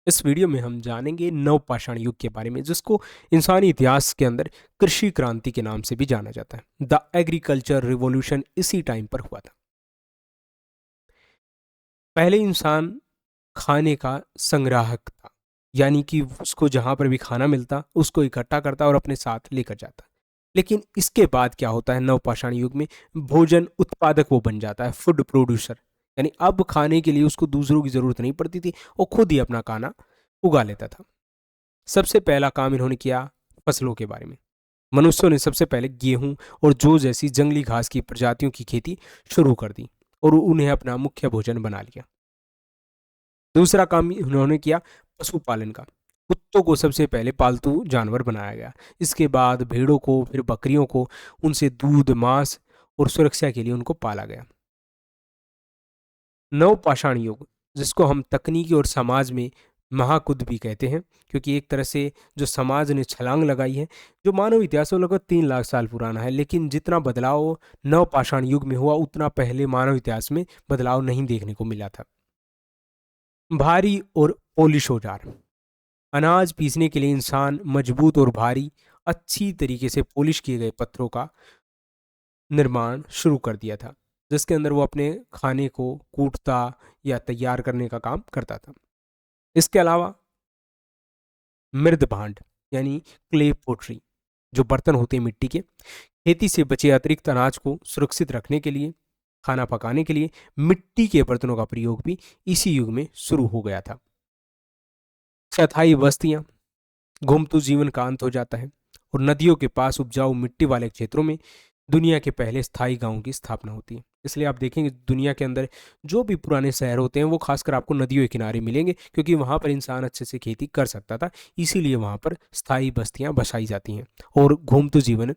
इस वीडियो में हम जानेंगे नवपाषाण युग के बारे में, जिसको इंसानी इतिहास के अंदर कृषि क्रांति के नाम से भी जाना जाता है। द एग्रीकल्चर रिवॉल्यूशन इसी टाइम पर हुआ था। पहले इंसान खाने का संग्राहक था, यानी कि उसको जहां पर भी खाना मिलता उसको इकट्ठा करता और अपने साथ लेकर जाता। लेकिन इसके बाद क्या होता है, नवपाषाण युग में भोजन उत्पादक वो बन जाता है, फूड प्रोड्यूसर। यानी अब खाने के लिए उसको दूसरों की जरूरत नहीं पड़ती थी, वो खुद ही अपना खाना उगा लेता था। सबसे पहला काम इन्होंने किया फसलों के बारे में। मनुष्यों ने सबसे पहले गेहूं और जौ जैसी जंगली घास की प्रजातियों की खेती शुरू कर दी और उन्हें अपना मुख्य भोजन बना लिया। दूसरा काम उन्होंने किया पशुपालन का। कुत्तों को सबसे पहले पालतू जानवर बनाया गया। इसके बाद भेड़ों को, फिर बकरियों को, उनसे दूध, मांस और सुरक्षा के लिए उनको पाला गया। नवपाषाण युग, जिसको हम तकनीकी और समाज में महाकुद भी कहते हैं, क्योंकि एक तरह से जो समाज ने छलांग लगाई है, जो मानव इतिहास में लगभग 3 लाख साल पुराना है। लेकिन जितना बदलाव नवपाषाण युग में हुआ, उतना पहले मानव इतिहास में बदलाव नहीं देखने को मिला था। भारी और पोलिश औजार। अनाज पीसने के लिए इंसान मजबूत और भारी, अच्छी तरीके से पोलिश किए गए पत्थरों का निर्माण शुरू कर दिया था, जिसके अंदर वो अपने खाने को कूटता या तैयार करने का काम करता था। इसके अलावा मृद भांड, यानी क्ले पोट्री, जो बर्तन होते हैं मिट्टी के, खेती से बचे अतिरिक्त अनाज को सुरक्षित रखने के लिए, खाना पकाने के लिए मिट्टी के बर्तनों का प्रयोग भी इसी युग में शुरू हो गया था। चौथाई बस्तियां, घुमतू जीवन का अंत हो जाता है और नदियों के पास उपजाऊ मिट्टी वाले क्षेत्रों में दुनिया के पहले स्थायी गांवों की स्थापना होती है। इसलिए आप देखेंगे दुनिया के अंदर जो भी पुराने शहर होते हैं वो खासकर आपको नदियों के किनारे मिलेंगे, क्योंकि वहां पर इंसान अच्छे से खेती कर सकता था। इसीलिए वहां पर स्थायी बस्तियां बसाई जाती हैं और घुमतू जीवन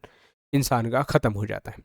इंसान का खत्म हो जाता है।